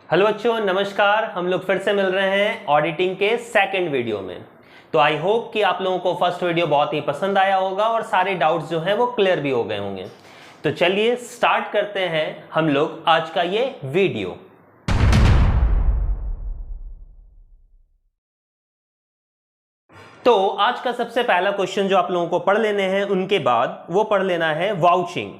Hello बच्चों, नमस्कार। हम लोग फिर से मिल रहे हैं ऑडिटिंग के सेकंड वीडियो में। तो आई होप कि आप लोगों को फर्स्ट वीडियो बहुत ही पसंद आया होगा और सारे डाउट्स जो हैं वो क्लियर भी हो गए होंगे। तो चलिए स्टार्ट करते हैं हम लोग आज का ये वीडियो। तो आज का सबसे पहला क्वेश्चन जो आप लोगों को पढ़ लेने हैं, उनके बाद वो पढ़ लेना है vouching.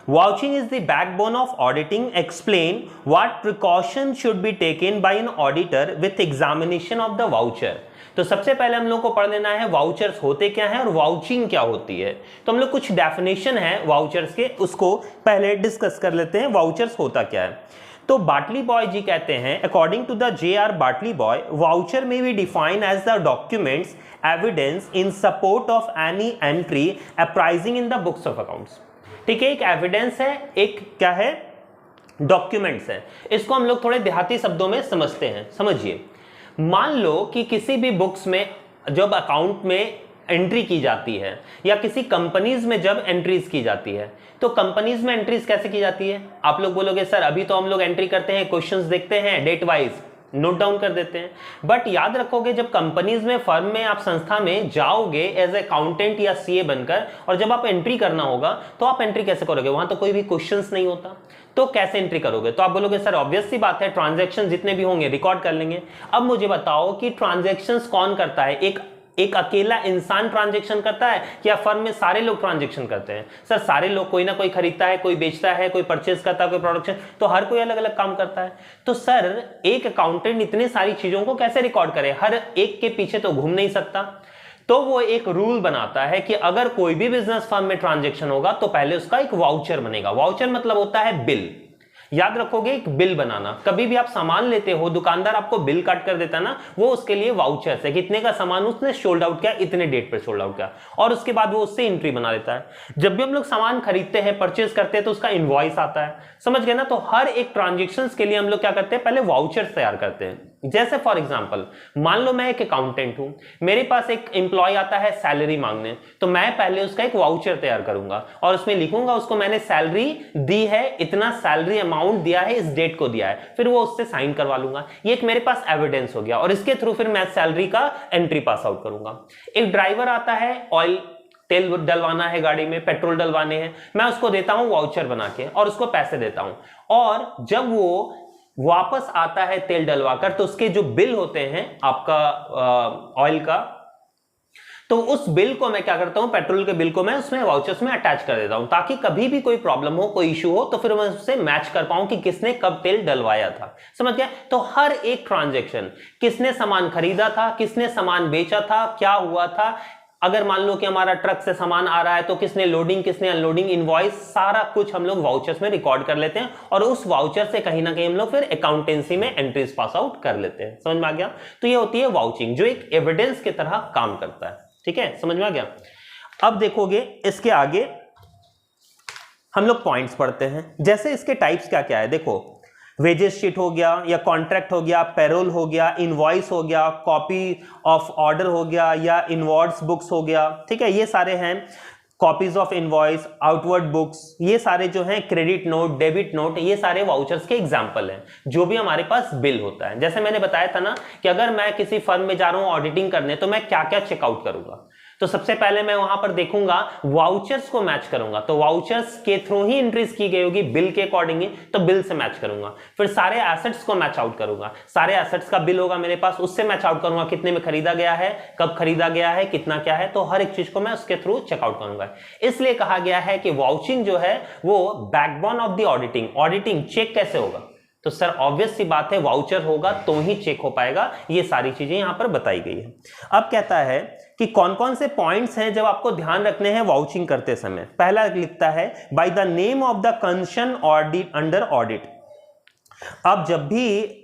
Vouching is the backbone of auditing. Explain what precaution should be taken by an auditor with examination of the voucher. तो सबसे पहले हम लोग को पढ़ लेना है वाउचर्स होते क्या हैं और वाउचिंग क्या होती है। तो हम लोग कुछ डेफिनेशन है वाउचर्स के, उसको पहले डिस्कस कर लेते हैं। वाउचर्स होता क्या है? तो बाटली बॉय जी कहते हैं, according to the J.R. Batliboi, voucher may be define as the documents evidence in support of any entry appraising in the books of accounts. ठीक है, एक एविडेंस है, एक क्या है, डॉक्यूमेंट्स है। इसको हम लोग थोड़े देहाती शब्दों में समझते हैं। समझिए, मान लो कि किसी भी बुक्स में जब अकाउंट में एंट्री की जाती है या किसी कंपनीज में जब एंट्रीज की जाती है, तो कंपनीज में एंट्रीज कैसे की जाती है? आप लोग बोलोगे सर अभी तो हम लोग एंट्री करते हैं, क्वेश्चंस देखते हैं, डेट वाइज नोट डाउन कर देते हैं। बट याद रखोगे, जब कंपनीज में, फर्म में, आप संस्था में जाओगे एज अकाउंटेंट या सीए बनकर, और जब आप एंट्री करना होगा तो आप एंट्री कैसे करोगे? वहां तो कोई भी क्वेश्चंस नहीं होता, तो कैसे एंट्री करोगे? तो आप बोलोगे सर ऑब्वियस सी बात है, ट्रांजैक्शन जितने भी होंगे रिकॉर्ड कर लेंगे। अब मुझे बताओ कि ट्रांजैक्शंस कौन करता है? एक अकेला इंसान ट्रांजैक्शन करता है या फर्म में सारे लोग ट्रांजैक्शन करते हैं? सर सारे लोग, कोई ना कोई खरीदता है, कोई बेचता है, कोई परचेज करता है, कोई प्रोडक्शन, तो हर कोई अलग अलग काम करता है। तो सर एक अकाउंटेंट इतने सारी चीजों को कैसे रिकॉर्ड करे? हर एक के पीछे तो घूम नहीं सकता। तो वो एक रूल बनाता है कि अगर कोई भी बिजनेस फर्म में ट्रांजैक्शन होगा तो पहले उसका एक वाउचर बनेगा। वाउचर मतलब होता है बिल। याद रखोगे, एक बिल बनाना। कभी भी आप सामान लेते हो, दुकानदार आपको बिल काट कर देता ना, वो उसके लिए वाउचर है, कितने का सामान उसने सोल्ड आउट किया, इतने डेट पर सोल्ड आउट किया, और उसके बाद वो उससे एंट्री बना देता है। जब भी हम लोग सामान खरीदते हैं, परचेज करते हैं, तो उसका इनवॉइस आता है। समझ गए ना? तो हर एक ट्रांजेक्शन के लिए हम लोग क्या करते हैं, पहले वाउचर्स तैयार करते हैं। जैसे फॉर एग्जाम्पल, मान लो मैं एक अकाउंटेंट हूं, मेरे पास एक एम्प्लॉय आता है सैलरी मांगने, तो मैं पहले उसका एक वाउचर तैयार करूंगा और उसमें लिखूंगा उसको मैंने सैलरी दी है, इतना सैलरी अमाउंट दिया है, इस डेट को दिया है, फिर वो उससे साइन करवा लूंगा। ये एक मेरे पास एविडेंस हो गया और इसके थ्रू फिर मैं सैलरी का एंट्री पास आउट करूंगा। एक ड्राइवर आता है, ऑयल तेल डलवाना है गाड़ी में, पेट्रोल डलवाने हैं, मैं उसको देता हूं वाउचर बना के और उसको पैसे देता हूं, और जब वो वापस आता है तेल डलवाकर, तो उसके जो बिल होते हैं आपका ऑयल का, तो उस बिल को मैं क्या करता हूं, पेट्रोल के बिल को मैं उसमें वाउचर्स में अटैच कर देता हूं, ताकि कभी भी कोई प्रॉब्लम हो, कोई इशू हो, तो फिर मैं उससे मैच कर पाऊं कि किसने कब तेल डलवाया था। समझ गया? तो हर एक ट्रांजैक्शन, किसने सामान खरीदा था, किसने सामान बेचा था, क्या हुआ था, अगर मान लो कि हमारा ट्रक से सामान आ रहा है तो किसने लोडिंग, किसने अनलोडिंग, इनवॉइस, सारा कुछ हम लोग वाउचर्स में रिकॉर्ड कर लेते हैं और उस वाउचर से कहीं ना कहीं हम लोग फिर अकाउंटेंसी में एंट्रीज पास आउट कर लेते हैं। समझ में आ गया? तो ये होती है वाउचिंग, जो एक एविडेंस की तरह काम करता है। ठीक है, समझ में आ गया? अब देखोगे इसके आगे हम लोग पॉइंट्स पढ़ते हैं। जैसे इसके टाइप्स क्या क्या है, देखो, वेजेस शीट हो गया या कॉन्ट्रैक्ट हो गया, पेरोल हो गया, इनवॉइस हो गया, कॉपी ऑफ ऑर्डर हो गया या इनवॉर्ड्स बुक्स हो गया। ठीक है, ये सारे हैं। Copies of invoice, outward books, ये सारे जो हैं, क्रेडिट नोट, डेबिट नोट, ये सारे वाउचर्स के एग्जांपल हैं, जो भी हमारे पास बिल होता है। जैसे मैंने बताया था ना कि अगर मैं किसी फर्म में जा रहा हूं ऑडिटिंग करने, तो मैं क्या क्या चेकआउट करूंगा। तो सबसे पहले मैं वहां पर देखूंगा, वाउचर्स को मैच करूंगा, तो वाउचर्स के थ्रू ही एंट्रीज की गई होगी बिल के अकॉर्डिंग ही, तो बिल से मैच करूंगा। फिर सारे एसेट्स को मैच आउट करूंगा, सारे एसेट्स का बिल होगा मेरे पास, उससे मैच आउट करूंगा कितने में खरीदा गया है, कब खरीदा गया है, कितना क्या है, तो हर एक चीज को मैं उसके थ्रू चेकआउट करूंगा। इसलिए कहा गया है कि वाउचिंग जो है वो backbone of the auditing. Auditing check कैसे होगा? तो सर ऑब्वियस सी बात है, वाउचर होगा तो ही चेक हो पाएगा। ये सारी चीजें यहां पर बताई गई है। अब कहता है कि कौन कौन से पॉइंट्स हैं जब आपको ध्यान रखने हैं वाउचिंग करते समय। पहला लिखता है, by the name of the concern audit under audit. अब जब भी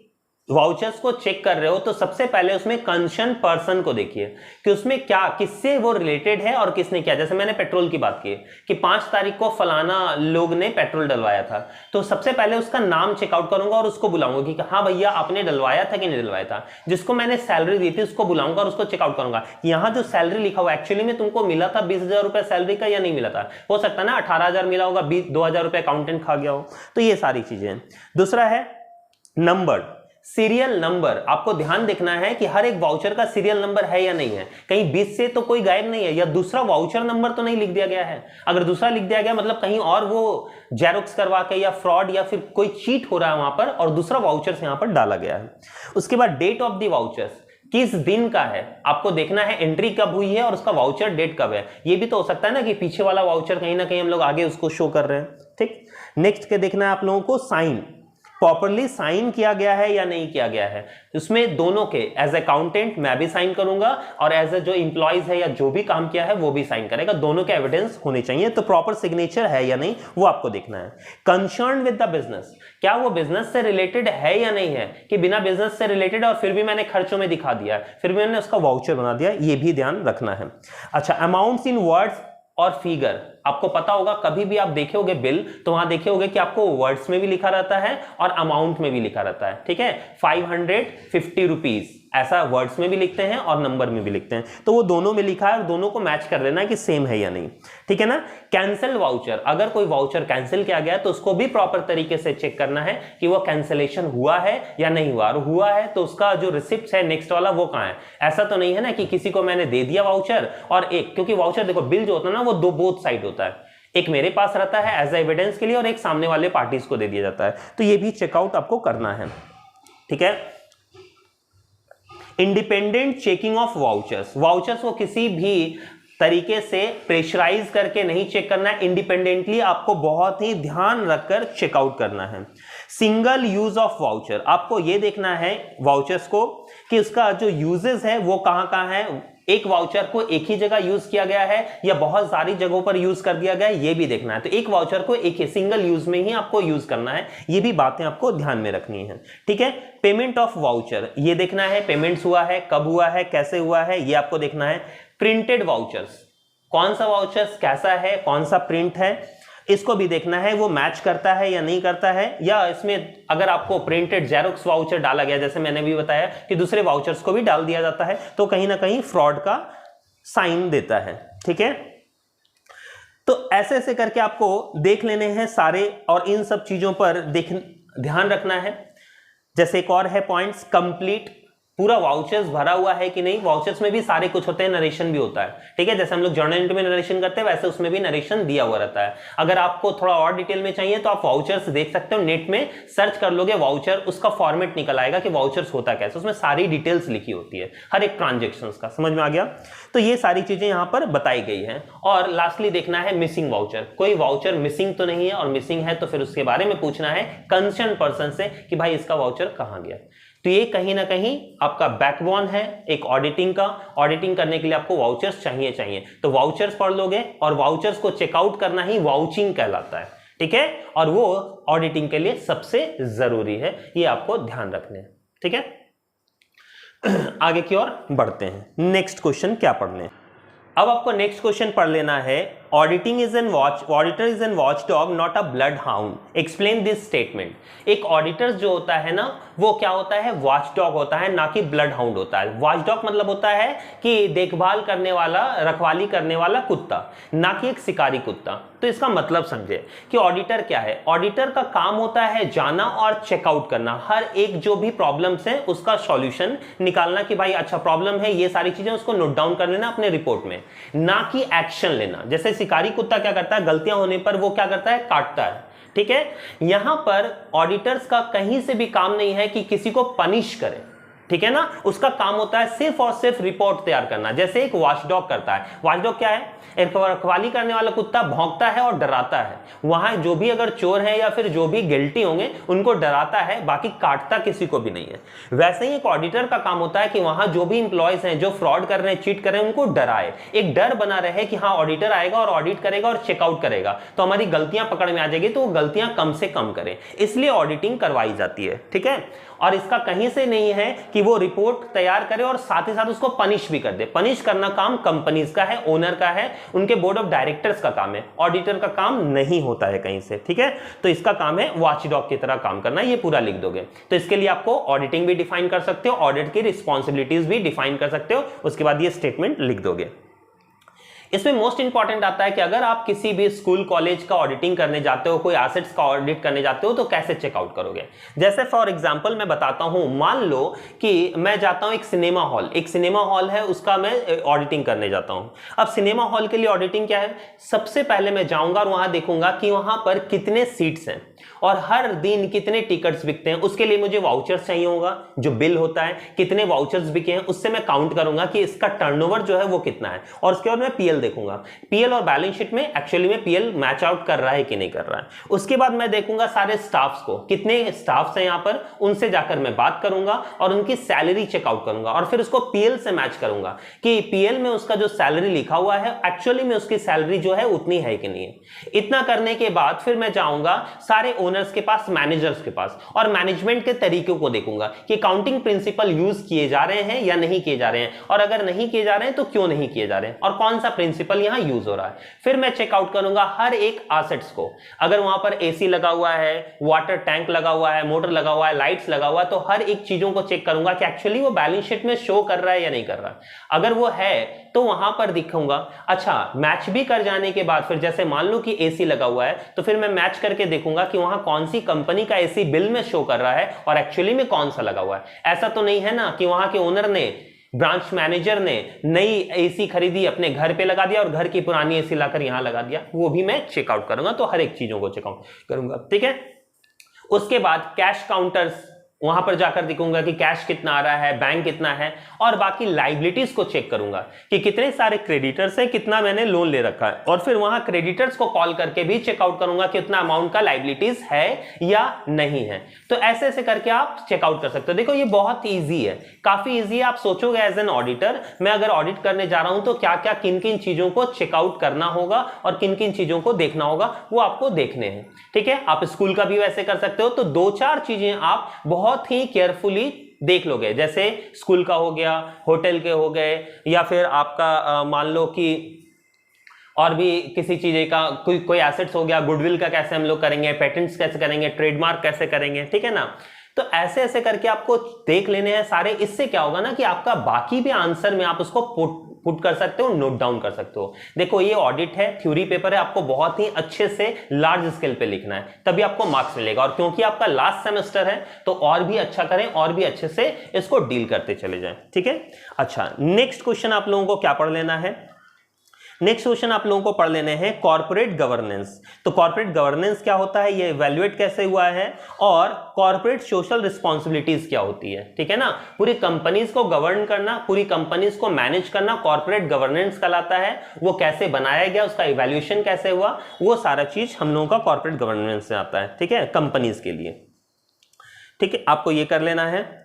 वाउचर्स को चेक कर रहे हो तो सबसे पहले उसमें कंसर्न पर्सन को देखिए कि उसमें क्या, किससे वो रिलेटेड है और किसने किया। जैसे मैंने पेट्रोल की बात की कि 5 तारीख को फलाना लोग ने पेट्रोल डलवाया था, तो सबसे पहले उसका नाम चेकआउट करूंगा और उसको बुलाऊंगा कि हाँ भैया आपने डलवाया था कि नहीं डलवाया था। जिसको मैंने सैलरी दी थी उसको बुलाऊंगा और उसको चेकआउट करूंगा, यहाँ जो सैलरी लिखा हुआ एक्चुअली में तुमको मिला था 20,000 रुपए सैलरी का या नहीं मिला था। हो सकता है ना 18,000 मिला होगा, 2,000 रुपए अकाउंटेंट खा गया हो। तो ये सारी चीजें। दूसरा है नंबर, सीरियल नंबर, आपको ध्यान देखना है कि हर एक वाउचर का सीरियल नंबर है या नहीं है, कहीं 20 से तो कोई गायब नहीं है, या दूसरा वाउचर नंबर तो नहीं लिख दिया गया है। अगर दूसरा लिख दिया गया मतलब कहीं और वो जेरोक्स करवा के या फ्रॉड या फिर कोई चीट हो रहा है वहां पर और दूसरा वाउचर्स यहां पर डाला गया है। उसके बाद डेट ऑफ द वाउचर्स, किस दिन का है, आपको देखना है एंट्री कब हुई है और उसका वाउचर डेट कब है। ये भी तो हो सकता है ना कि पीछे वाला वाउचर कहीं ना कहीं हम लोग आगे उसको शो कर रहे हैं। ठीक, नेक्स्ट के देखना है आप लोगों को साइन, प्रॉपर्ली साइन किया गया है या नहीं किया गया है। उसमें दोनों के, एज अकाउंटेंट मैं भी साइन करूंगा और एज ए जो इंप्लॉइज है या जो भी काम किया है वो भी साइन करेगा, दोनों के एविडेंस होने चाहिए। तो प्रॉपर सिग्नेचर है या नहीं वो आपको देखना है। कंसर्न विद द बिजनेस, क्या वो बिजनेस से रिलेटेड है या नहीं है, कि बिना बिजनेस से रिलेटेड और फिर भी मैंने खर्चों में दिखा दिया है, फिर भी मैंने उसका वाउचर बना दिया, ये भी ध्यान रखना है। अच्छा, अमाउंट्स इन वर्ड्स और फिगर, आपको पता होगा कभी भी आप देखे होगे बिल तो वहां देखे होगे कि आपको वर्ड्स में भी लिखा रहता है और अमाउंट में भी लिखा रहता है। ठीक है, 550 रुपीज ऐसा वर्ड्स में भी लिखते हैं और नंबर में भी लिखते हैं, तो वो दोनों में लिखा है और दोनों को मैच कर लेना है कि सेम है या नहीं। ठीक है ना। कैंसिल वाउचर, अगर कोई वाउचर कैंसिल किया गया तो उसको भी प्रॉपर तरीके से चेक करना है कि वो कैंसिलेशन हुआ है या नहीं हुआ, और हुआ है तो उसका जो रिसिप्ट है नेक्स्ट वाला वो कहां है। ऐसा तो नहीं है ना कि किसी को मैंने दे दिया वाउचर और एक, क्योंकि वाउचर देखो बिल जो होता है ना वो दो बोथ साइड होता है, एक मेरे पास रहता है एज एविडेंस के लिए और एक सामने वाले पार्टीज को दे दिया जाता है, तो ये भी चेकआउट आपको करना है। ठीक है। Independent checking of vouchers, vouchers को किसी भी तरीके से प्रेशराइज करके नहीं चेक करना है, इंडिपेंडेंटली आपको बहुत ही ध्यान रखकर चेकआउट करना है। सिंगल यूज ऑफ वाउचर, आपको यह देखना है वाउचर्स को कि उसका जो यूजेस है वो कहां कहां है, एक वाउचर को एक ही जगह यूज किया गया है या बहुत सारी जगहों पर यूज कर दिया गया है, ये भी देखना है। तो एक वाउचर को एक ही सिंगल यूज में ही आपको यूज करना है, ये भी बातें आपको ध्यान में रखनी है। ठीक है। पेमेंट ऑफ वाउचर, ये देखना है पेमेंट्स हुआ है, कब हुआ है, कैसे हुआ है, ये आपको देखना है। प्रिंटेड वाउचर्स, कौन सा वाउचर्स कैसा है, कौन सा प्रिंट है, इसको भी देखना है वो मैच करता है या नहीं करता है, या इसमें अगर आपको प्रिंटेड जेरोक्स वाउचर डाला गया, जैसे मैंने भी बताया कि दूसरे वाउचर्स को भी डाल दिया जाता है, तो कहीं ना कहीं फ्रॉड का साइन देता है। ठीक है। तो ऐसे ऐसे करके आपको देख लेने हैं सारे, और इन सब चीजों पर ध्यान रखना है। जैसे एक और है पॉइंट्स, कंप्लीट, पूरा वाउचर्स भरा हुआ है कि नहीं, वाउचर्स में भी सारे कुछ होते हैं, नरेशन भी होता है। ठीक है, जैसे हम लोग जर्नल एंट्री में नरेशन करते हैं वैसे उसमें भी नरेशन दिया हुआ रहता है। अगर आपको थोड़ा और डिटेल में चाहिए तो आप वाउचर्स देख सकते हो, नेट में सर्च कर लोगे वाउचर, उसका फॉर्मेट निकल आएगा कि वाउचर्स होता कैसे, उसमें सारी डिटेल्स लिखी होती है हर एक ट्रांजेक्शन का। समझ में आ गया। तो ये सारी चीजें यहां पर बताई गई हैं। और लास्टली देखना है मिसिंग वाउचर, कोई वाउचर मिसिंग तो नहीं है, और मिसिंग है तो फिर उसके बारे में पूछना है कंसर्न पर्सन से कि भाई इसका वाउचर कहां गया। तो ये कहीं ना कहीं आपका बैकबोन है एक ऑडिटिंग का। ऑडिटिंग करने के लिए आपको वाउचर्स चाहिए, तो वाउचर्स पढ़ लोगे और वाउचर्स को चेकआउट करना ही वाउचिंग कहलाता है। ठीक है, और वो ऑडिटिंग के लिए सबसे जरूरी है, ये आपको ध्यान रखने हैं। ठीक है। आगे की ओर बढ़ते हैं। नेक्स्ट क्वेश्चन क्या पढ़ने, अब आपको नेक्स्ट क्वेश्चन पढ़ लेना है। Auditor is an watch dog not a blood hound, explain this statement. एक ऑडिटर जो होता है ना वो क्या होता है, वॉच डॉग होता है, ना कि ब्लड हाउंड होता है। वॉच डॉग मतलब होता है कि देखभाल करने वाला, रखवाली करने वाला कुत्ता, ना कि एक शिकारी कुत्ता। तो इसका मतलब समझे कि ऑडिटर क्या है। ऑडिटर का काम होता है जाना और चेकआउट करना, हर एक जो भी प्रॉब्लम्स है उसका सॉल्यूशन निकालना, कि भाई अच्छा प्रॉब्लम है, ये सारी चीजें उसको नोट डाउन कर लेना अपने रिपोर्ट में, ना कि एक्शन लेना। जैसे शिकारी कुत्ता क्या करता है, गलतियां होने पर वो क्या करता है, काटता है। ठीक है, यहां पर ऑडिटर्स का कहीं से भी काम नहीं है कि किसी को पनिश करे। ठीक है ना, उसका काम होता है सिर्फ और सिर्फ रिपोर्ट तैयार करना, जैसे एक वॉचडॉग करता है। वॉचडॉग क्या है, एक रखवाली करने वाला कुत्ता भौंकता है और डराता है, वहां जो भी अगर चोर है या फिर जो भी गिल्टी होंगे उनको डराता है, बाकी काटता किसी को भी नहीं है। वैसे ही एक ऑडिटर का काम होता है कि वहां जो भी इंप्लॉयज हैं जो फ्रॉड कर रहे हैं, चीट कर रहे हैं, उनको डराए, एक डर बना रहे कि हाँ ऑडिटर आएगा और ऑडिट करेगा और चेकआउट करेगा तो हमारी गलतियां पकड़ में आ जाएगी, तो वो गलतियां कम से कम करें, इसलिए ऑडिटिंग करवाई जाती है। ठीक है, और इसका कहीं से नहीं है कि वो रिपोर्ट तैयार करे और साथ ही साथ उसको पनिश भी कर दे। पनिश करना काम कंपनीज का है, ओनर का है, उनके बोर्ड ऑफ डायरेक्टर्स का काम है, ऑडिटर का काम नहीं होता है कहीं से। ठीक है, तो इसका काम है वॉचडॉग की तरह काम करना, ये पूरा लिख दोगे। तो इसके लिए आपको ऑडिटिंग भी डिफाइन कर सकते हो, ऑडिट की रिस्पॉन्सिबिलिटीज भी डिफाइन कर सकते हो, उसके बाद ये स्टेटमेंट लिख दोगे। इसमें मोस्ट इंपॉर्टेंट आता है कि अगर आप किसी भी स्कूल कॉलेज का ऑडिटिंग करने जाते हो, कोई एसेट्स का ऑडिट करने जाते हो, तो कैसे चेकआउट करोगे। जैसे फॉर एग्जांपल मैं बताता हूं, मान लो कि मैं जाता हूं एक सिनेमा हॉल है, उसका मैं ऑडिटिंग करने जाता हूं। अब सिनेमा हॉल के लिए ऑडिटिंग क्या है, सबसे पहले मैं जाऊंगा और वहां देखूंगा कि वहां पर कितने सीट्स हैं और हर दिन कितने टिकट्स बिकते हैं। उसके लिए मुझे वाउचर्स चाहिए होगा, जो बिल होता है, कितने वाउचर्स बिके हैं, उससे मैं काउंट करूंगा कि इसका टर्नओवर जो है वो कितना है, और उसके बाद मैं पीएल देखूंगा। पीएल और बैलेंस शीट में एक्चुअली में पीएल मैच आउट कर रहा है कि नहीं कर रहा है। उसके बाद मैं देखूंगा सारे स्टाफ्स को, कितने स्टाफ्स हैं यहां पर, उनसे जाकर मैं बात करूंगा और उनकी सैलरी चेकआउट करूंगा और फिर उसको पीएल से मैच करूंगा कि पीएल में उसका जो सैलरी लिखा हुआ है एक्चुअली में उसकी सैलरी जो है उतनी है कि नहीं है। इतना करने के बाद फिर मैं जाऊंगा सारे ओनर्स के पास, मैनेजर्स के पास, और मैनेजमेंट के तरीकों को देखूंगा कि काउंटिंग प्रिंसिपल यूज किए जा रहे हैं या नहीं किए जा रहे हैं, और अगर नहीं किए जा रहे हैं तो क्यों नहीं किए जा रहे हैं और कौन सा प्रिंसिपल यहां यूज हो रहा है। फिर मैं चेकआउट करूंगा हर एक एसेट्स को, अगर वहां पर एसी लगा हुआ है, वाटर टैंक लगा हुआ है, मोटर लगा हुआ है, लाइट्स लगा हुआ है, तो हर एक चीजों को चेक करूंगा कि एक्चुअली वो बैलेंस शीट में शो कर रहा है या नहीं कर रहा है। अगर वो है तो वहां पर दिखाऊंगा। अच्छा, मैच भी कर जाने के बाद फिर जैसे मान लो कि एसी लगा हुआ है, तो फिर मैं मैच करके देखूंगा कि वहां कौन सी कंपनी का एसी बिल में शो कर रहा है और एक्चुअली में कौन सा लगा हुआ है। ऐसा तो नहीं है ना कि वहां के ओनर ने, ब्रांच मैनेजर ने नई एसी खरीदी, अपने घर पे लगा दिया और घर की पुरानी एसी लाकर यहां लगा दिया। वो भी मैं चेकआउट करूंगा, तो हर एक चीजों को चेकआउट करूंगा, ठीक है। उसके बाद कैश काउंटर्स, वहां पर जाकर देखूंगा कि कैश कितना आ रहा है, बैंक कितना है, और बाकी लाइबिलिटीज को चेक करूंगा कि कितने सारे क्रेडिटर्स हैं, कितना मैंने लोन ले रखा है, और फिर वहां क्रेडिटर्स को कॉल करके भी चेकआउट करूंगा कि उतना अमाउंट का लाइबिलिटीज है या नहीं है। तो ऐसे ऐसे करके आप चेकआउट कर सकते हो। देखो ये बहुत ईजी है, काफी ईजी है। आप सोचोगे एज एन ऑडिटर, मैं अगर ऑडिट करने जा रहा हूं तो क्या क्या किन किन चीजों को चेकआउट करना होगा और किन किन चीजों को देखना होगा, वो आपको देखने हैं, ठीक है। आप स्कूल का भी वैसे कर सकते हो। तो 2-4 चीजें आप बहुत ही केयरफुली देख लोगे, जैसे स्कूल का हो गया, होटल के हो गए, या फिर आपका मान लो कि और भी किसी चीज का कोई एसेट्स हो गया, गुडविल का कैसे हम लोग करेंगे, पेटेंट्स कैसे करेंगे, ट्रेडमार्क कैसे करेंगे, ठीक है ना। तो ऐसे ऐसे करके आपको देख लेने हैं सारे। इससे क्या होगा ना कि आपका बाकी भी आंसर में आप उसको पुट कर सकते हो, नोट डाउन कर सकते हो। देखो ये ऑडिट है, थ्योरी पेपर है, आपको बहुत ही अच्छे से लार्ज स्केल पे लिखना है, तभी आपको मार्क्स मिलेगा। और क्योंकि आपका लास्ट सेमेस्टर है तो और भी अच्छा करें, और भी अच्छे से इसको डील करते चले जाएं, ठीक है। अच्छा, नेक्स्ट क्वेश्चन आप लोगों को क्या पढ़ लेना है, नेक्स्ट क्वेश्चन आप लोगों को पढ़ लेने हैं कॉर्पोरेट गवर्नेंस। तो कॉर्पोरेट गवर्नेंस क्या होता है, ये इवैल्यूएट कैसे हुआ है, और कॉर्पोरेट सोशल रिस्पांसिबिलिटीज क्या होती है, ठीक है ना। पूरी कंपनीज को गवर्न करना, पूरी कंपनीज को मैनेज करना कॉर्पोरेट गवर्नेंस कहलाता है। वो कैसे बनाया गया, उसका इवैल्यूएशन कैसे हुआ, वो सारा चीज हम लोगों का कॉर्पोरेट गवर्नेंस से आता है, ठीक है, कंपनीज के लिए, ठीक है। आपको ये कर लेना है।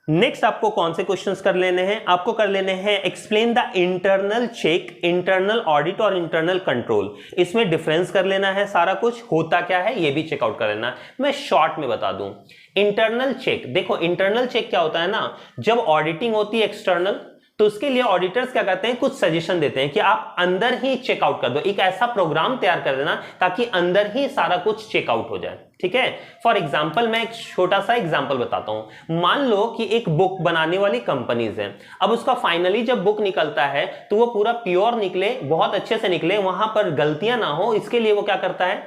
नेक्स्ट आपको कौन से क्वेश्चंस कर लेने हैं, आपको कर लेने हैं explain the internal check, internal audit और इंटरनल कंट्रोल। इसमें डिफरेंस कर लेना है, सारा कुछ होता क्या है ये भी चेकआउट कर लेना है। मैं शॉर्ट में बता दूं, इंटरनल चेक, देखो इंटरनल चेक क्या होता है ना, जब ऑडिटिंग होती है एक्सटर्नल, तो उसके लिए ऑडिटर्स क्या करते हैं, कुछ सजेशन देते हैं कि आप अंदर ही चेकआउट कर दो, एक ऐसा प्रोग्राम तैयार कर देना ताकि अंदर ही सारा कुछ चेकआउट हो जाए, ठीक है। फॉर एग्जाम्पल मैं एक छोटा सा एग्जाम्पल बताता हूं। मान लो कि एक बुक बनाने वाली कंपनीज है, अब उसका फाइनली जब बुक निकलता है तो वो पूरा प्योर निकले, बहुत अच्छे से निकले, वहां पर गलतियां ना हो, इसके लिए वो क्या करता है,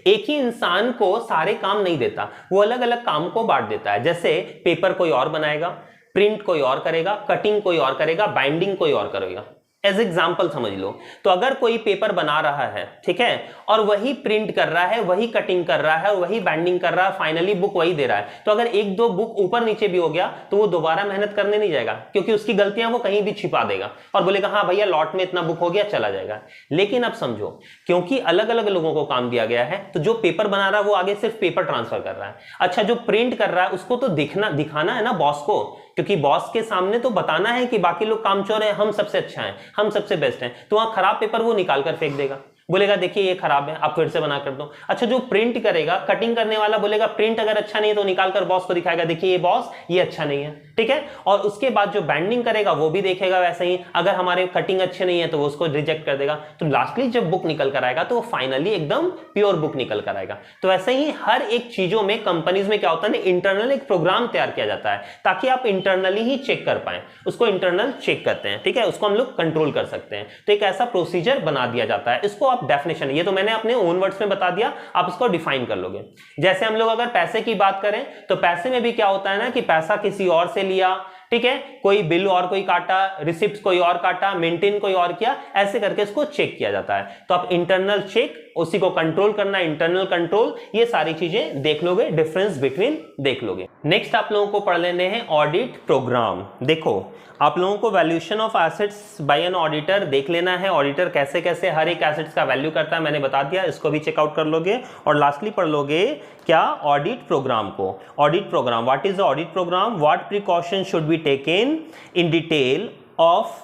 एक ही इंसान को सारे काम नहीं देता, वो अलग अलग काम को बांट देता है। जैसे पेपर कोई और बनाएगा, प्रिंट कोई और करेगा, कटिंग कोई और करेगा, बाइंडिंग कोई और करेगा। एज एग्जाम्पल समझ लो, तो अगर कोई पेपर बना रहा है, ठीक है, और वही प्रिंट कर रहा है, वही कटिंग कर रहा है, वही बाइंडिंग कर रहा है, फाइनली बुक वही दे रहा है, तो अगर एक दो बुक ऊपर नीचे भी हो गया तो वो दोबारा मेहनत करने नहीं जाएगा, क्योंकि उसकी गलतियां वो कहीं भी छिपा देगा और बोलेगा हाँ भैया लॉट में इतना बुक हो गया, चला जाएगा। लेकिन अब समझो, क्योंकि अलग अलग लोगों को काम दिया गया है, तो जो पेपर बना रहा है वो आगे सिर्फ पेपर ट्रांसफर कर रहा है। अच्छा, जो प्रिंट कर रहा है उसको तो दिखाना है ना बॉस को, क्योंकि बॉस के सामने तो बताना है कि बाकी लोग कामचोर हैं, हम सबसे अच्छा हैं, हम सबसे बेस्ट हैं, तो वहां खराब पेपर वो निकाल कर फेंक देगा। बोलेगा देखिए ये खराब है, आप फिर से बना कर दो। अच्छा, जो प्रिंट करेगा, कटिंग करने वाला बोलेगा प्रिंट अगर अच्छा नहीं है तो निकाल कर बॉस को दिखाएगा, देखिए ये बॉस ये अच्छा नहीं है, ठीक है। और उसके बाद जो बैंडिंग करेगा वो भी देखेगा वैसे ही, अगर हमारे कटिंग अच्छे नहीं है तो वो उसको रिजेक्ट कर देगा। तो लास्टली जब बुक निकल कर आएगा तो वो फाइनली एकदम प्योर बुक निकल कर आएगा। तो ऐसे ही हर एक चीजों में, कंपनीज में क्या होता है ना, इंटरनल एक प्रोग्राम तैयार किया जाता है ताकि आप इंटरनली ही चेक कर पाए, उसको इंटरनल चेक कहते हैं, ठीक है, उसको हम लोग कंट्रोल कर सकते हैं। तो एक ऐसा प्रोसीजर बना दिया जाता है, इसको आप डेफिनेशन, ये तो मैंने अपने ओन वर्ड्स में बता दिया, आप इसको डिफाइन कर लोगे। जैसे हम लोग अगर पैसे की बात करें तो पैसे में भी क्या होता है ना कि पैसा किसी और से लिया, ठीक है, कोई बिल और कोई काटा, रिसिप्ट कोई और काटा, मेंटेन कोई और किया, ऐसे करके इसको चेक किया जाता है। तो आप इंटरनल चेक, उसी को कंट्रोल करना, इंटरनल कंट्रोल, ये सारी चीजें देख लोगे, डिफरेंस बिटवीन देख लोगे। नेक्स्ट आप लोगों को पढ़ लेने हैं ऑडिट प्रोग्राम। देखो, आप लोगों को valuation of assets bye an auditor देख लेना है, ऑडिटर कैसे कैसे हर एक एसेट्स का वैल्यू करता है, मैंने बता दिया, इसको भी चेकआउट कर लोगे। और लास्टली पढ़ लोगे क्या, ऑडिट प्रोग्राम को। Audit program, what is the audit program, what precaution should be taken in detail of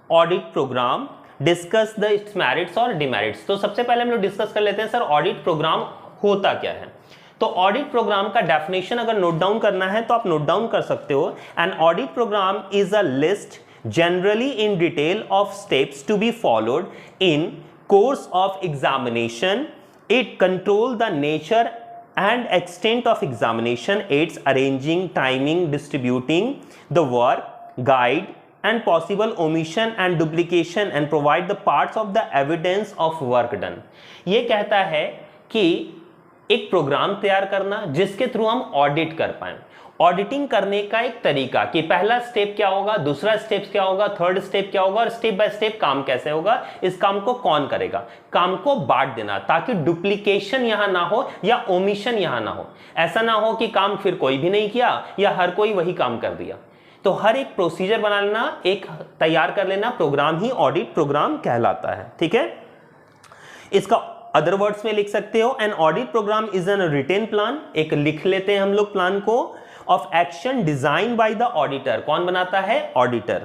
audit program, discuss the its merits और डिमेरिट्स। तो सबसे पहले हम लोग डिस्कस कर लेते हैं सर ऑडिट प्रोग्राम होता क्या है। तो ऑडिट प्रोग्राम का डेफिनेशन अगर नोट डाउन करना है तो आप नोट डाउन कर सकते हो। An audit program is a list generally in detail of steps to be followed in course of examination. It control the nature and extent of examination, aids arranging, timing, distributing the work, guide and possible omission and duplication and provide the parts of the evidence of work done। ये कहता है कि एक programme तैयार करना जिसके through हम audit कर पाए। ऑडिटिंग करने का एक तरीका कि पहला स्टेप क्या होगा, दूसरा स्टेप क्या होगा, थर्ड स्टेप क्या होगा, और स्टेप बाय स्टेप काम कैसे होगा, इस काम को कौन करेगा, काम को बांट देना ताकि डुप्लीकेशन यहां ना हो या ओमिशन यहां ना हो। ऐसा ना हो कि काम फिर कोई भी नहीं किया या हर कोई वही काम कर दिया। तो हर एक प्रोसीजर बना लेना, एक तैयार कर लेना, प्रोग्राम ही ऑडिट प्रोग्राम कहलाता है, ठीक है। इसका अदर वर्ड्स में लिख सकते हो, an audit program is an written plan, एक लिख लेते हैं हम लोग प्लान को, of action design by the auditor. कौन बनाता है, auditor.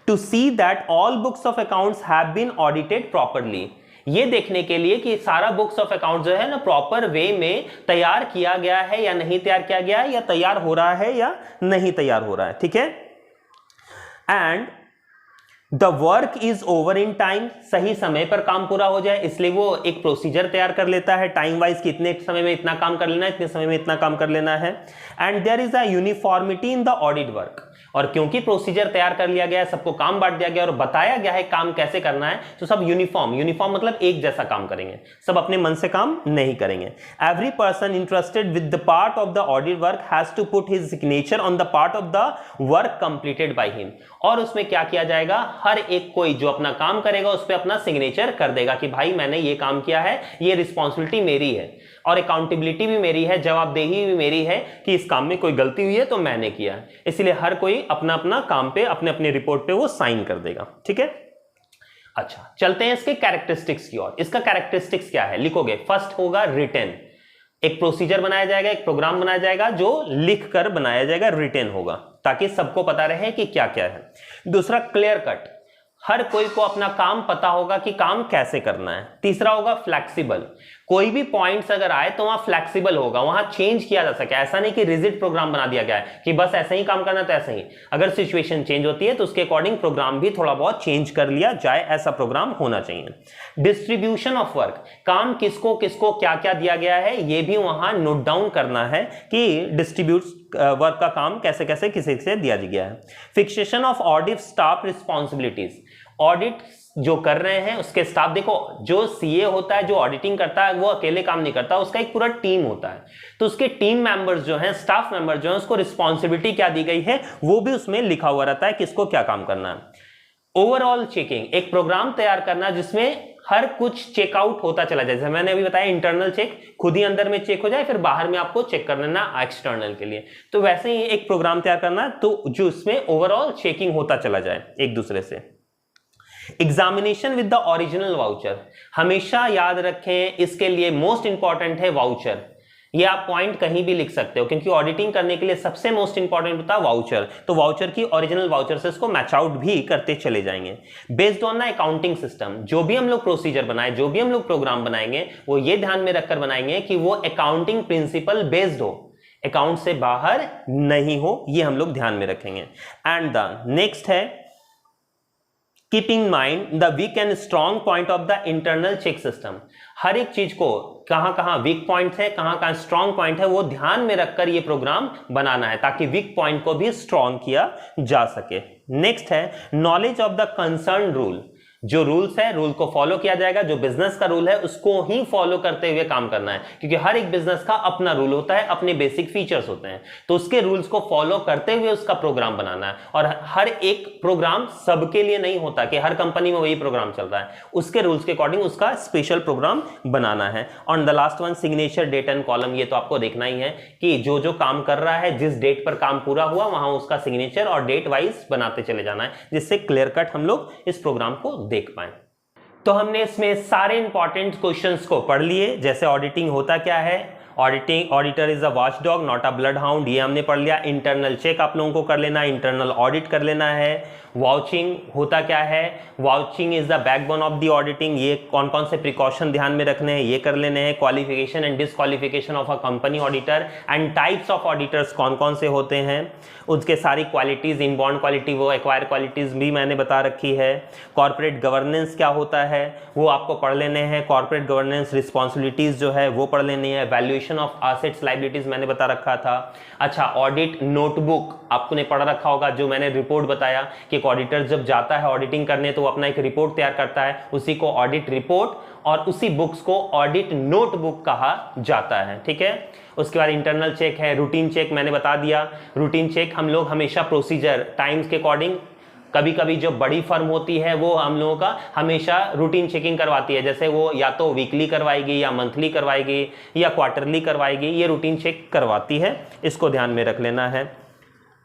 To see that all books of accounts have been audited properly, ये देखने के लिए कि सारा बुक्स ऑफ अकाउंट जो है ना प्रॉपर वे में तैयार किया गया है या नहीं तैयार किया गया है, या तैयार हो रहा है या नहीं तैयार हो रहा है, ठीक है। And the work is over in time, सही समय पर काम पूरा हो जाए, इसलिए वो एक प्रोसीजर तैयार कर लेता है टाइम वाइज कि इतने समय में इतना काम कर लेना है, इतने समय में इतना काम कर लेना है। And there is a uniformity in the audit work, और क्योंकि प्रोसीजर तैयार कर लिया गया है, सबको काम बांट दिया गया और बताया गया है काम कैसे करना है, तो सब यूनिफॉर्म मतलब एक जैसा काम करेंगे, सब अपने मन से काम नहीं करेंगे। Every person interested with the part of the audit work has to put his signature on the part of the work completed by him, और उसमें क्या किया जाएगा, हर एक कोई जो अपना काम करेगा उस पर अपना सिग्नेचर कर देगा कि भाई मैंने ये काम किया है, ये रिस्पॉन्सिबिलिटी मेरी है, और अकाउंटेबिलिटी भी मेरी है, जवाबदेही भी मेरी है कि इस काम में कोई गलती हुई है तो मैंने किया है। इसलिए हर कोई अपना अपना काम पे, अपने अपने रिपोर्ट पे वो साइन कर देगा, ठीक है। अच्छा, चलते हैं इसके कैरेक्टरिस्टिक्स की ओर। इसका कैरेक्टरिस्टिक्स क्या है, लिखोगे। फर्स्ट होगा रिटेन, एक प्रोसीजर बनाया जाएगा, एक प्रोग्राम बनाया जाएगा जो लिख कर बनाया जाएगा, रिटेन होगा ताकि सबको पता रहे कि क्या क्या है। दूसरा क्लियर कट, हर कोई को अपना काम पता होगा कि काम कैसे करना है। तीसरा होगा फ्लेक्सिबल, कोई भी पॉइंट्स अगर आए तो वहां फ्लेक्सिबल होगा, वहां चेंज किया जा सके, ऐसा नहीं कि रिजिड प्रोग्राम बना दिया गया है कि बस ऐसे ही काम करना तो ऐसे ही, अगर सिचुएशन चेंज होती है तो उसके अकॉर्डिंग प्रोग्राम भी थोड़ा बहुत चेंज कर लिया जाए, ऐसा प्रोग्राम होना चाहिए। डिस्ट्रीब्यूशन ऑफ वर्क, काम किसको किसको क्या क्या दिया गया है ये भी वहां नोट डाउन करना है कि डिस्ट्रीब्यूट वर्क का काम कैसे कैसे किसी से दिया गया है। Fixation of audit staff responsibilities, audit जो कर रहे हैं उसके स्टाफ, देखो जो सीए होता है जो ऑडिटिंग करता है वो अकेले काम नहीं करता, उसका एक पूरा टीम होता है, तो उसके टीम मेंबर्स जो हैं, स्टाफ मेंबर जो हैं, उसको रिस्पॉन्सिबिलिटी क्या दी गई है वो भी उसमें लिखा हुआ रहता है किसको क्या काम करना है। ओवरऑल चेकिंग, एक प्रोग्राम तैयार करना जिसमें हर कुछ चेकआउट होता चला जाए, जैसे मैंने अभी बताया इंटरनल चेक खुद ही अंदर में चेक हो जाए, फिर बाहर में आपको चेक कर लेना एक्सटर्नल के लिए, तो वैसे ही एक प्रोग्राम तैयार करना तो जो उसमें ओवरऑल चेकिंग होता चला जाए एक दूसरे से। Examination with the original voucher, हमेशा याद रखें इसके लिए मोस्ट इंपॉर्टेंट है वाउचर। ये आप पॉइंट कहीं भी लिख सकते हो, क्योंकि ऑडिटिंग करने के लिए सबसे मोस्ट इंपॉर्टेंट होता है वाउचर। तो वाउचर की ओरिजिनल वाउचर से इसको मैच आउट भी करते चले जाएंगे। Based on the accounting system, जो भी हम लोग प्रोसीजर बनाए, जो भी हम लोग प्रोग्राम बनाएंगे, वो ये ध्यान में रखकर बनाएंगे कि वो अकाउंटिंग प्रिंसिपल बेस्ड हो, अकाउंट से बाहर नहीं हो, ये हम लोग ध्यान में रखेंगे। एंड द नेक्स्ट है keep in mind the weak and strong point of the internal check system. हर एक चीज को कहां कहां वीक पॉइंट है, कहां कहां स्ट्रॉन्ग पॉइंट है, वो ध्यान में रखकर ये प्रोग्राम बनाना है, ताकि वीक पॉइंट को भी स्ट्रॉन्ग किया जा सके। नेक्स्ट है knowledge of the concern rule. जो रूल्स है, रूल को फॉलो किया जाएगा, जो बिजनेस का रूल है उसको ही फॉलो करते हुए काम करना है, क्योंकि हर एक बिजनेस का अपना रूल होता है, अपने बेसिक फीचर्स होते हैं, तो उसके रूल्स को फॉलो करते हुए उसका प्रोग्राम बनाना है। और हर एक प्रोग्राम सबके लिए नहीं होता कि हर कंपनी में वही प्रोग्राम चल रहा है, उसके रूल्स के अकॉर्डिंग उसका स्पेशल प्रोग्राम बनाना है। और the last one signature, date and column. ये तो आपको देखना ही है कि जो जो काम कर रहा है, जिस डेट पर काम पूरा हुआ, वहां उसका सिग्नेचर और डेट वाइज बनाते चले जाना है, जिससे क्लियर कट हम लोग इस प्रोग्राम को देख पाए। तो हमने इसमें सारे इंपॉर्टेंट क्वेश्चंस को पढ़ लिए। जैसे ऑडिटिंग होता क्या है, auditor is a watchdog not a blood hound, ये हमने पढ़ लिया। इंटरनल चेक आप लोगों को कर लेना है, इंटरनल ऑडिट कर लेना है। वाउचिंग होता क्या है, vouching is the backbone of the auditing, ये कौन कौन से प्रिकॉशन ध्यान में रखने हैं ये कर लेने हैं। Qualification and disqualification of a company auditor and types of auditors कौन कौन से होते हैं, उसके सारी क्वालिटीज, इनबाउंड क्वालिटी वो एक्वायर क्वालिटीज भी मैंने बता रखी है। कॉर्पोरेट गवर्नेंस क्या होता है वो आपको पढ़ लेने हैं। कॉर्पोरेट गवर्नेंस रिस्पॉन्सिबिलिटीज जो है वो पढ़ लेनी है। वैल्यूएशन ऑफ एसेट्स लायबिलिटीज मैंने बता रखा था। अच्छा, ऑडिट नोटबुक आपने पढ़ रखा होगा, जो मैंने रिपोर्ट बताया कि ऑडिटर जब जाता है ऑडिटिंग करने तो अपना एक रिपोर्ट तैयार करता है, उसी को ऑडिट रिपोर्ट और उसी बुक्स को ऑडिट नोटबुक कहा जाता है। ठीक है, उसके बाद इंटरनल चेक है। रूटीन चेक मैंने बता दिया। रूटीन चेक हम लोग हमेशा प्रोसीजर टाइम्स के अकॉर्डिंग, कभी कभी जो बड़ी फर्म होती है वो हम लोगों का हमेशा रूटीन चेकिंग करवाती है, जैसे वो या तो वीकली करवाएगी या मंथली करवाएगी या क्वार्टरली करवाएगी, ये रूटीन चेक करवाती है, इसको ध्यान में रख लेना है।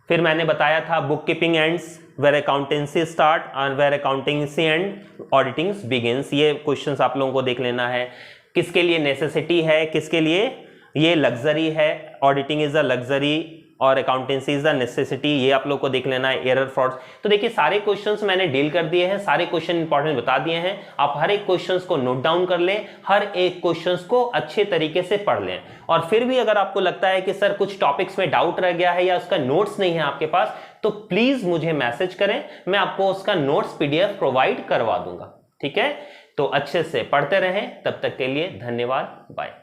फिर मैंने बताया था book keeping ends where accountancy start and where accountancy and auditing begins, ये क्वेश्चंस आप लोगों को देख लेना है। किसके लिए नेसेसिटी है, किसके लिए ये लग्जरी है, ऑडिटिंग इज अ लग्जरी और अकाउंटेंसी इज द नेसेसिटी, ये आप लोग को देख लेना है। एरर फ्रॉड्स, तो देखिए सारे क्वेश्चंस मैंने डील कर दिए हैं, सारे क्वेश्चन इंपॉर्टेंट बता दिए हैं। आप हर एक क्वेश्चंस को नोट डाउन कर लें, हर एक क्वेश्चंस को अच्छे तरीके से पढ़ लें। और फिर भी अगर आपको लगता है कि सर कुछ टॉपिक्स में डाउट रह गया है या उसका नोट्स नहीं है आपके पास, तो प्लीज मुझे मैसेज करें, मैं आपको उसका नोट्स पीडीएफ प्रोवाइड करवा दूंगा। ठीक है, तो अच्छे से पढ़ते रहें। तब तक के लिए धन्यवाद, बाय।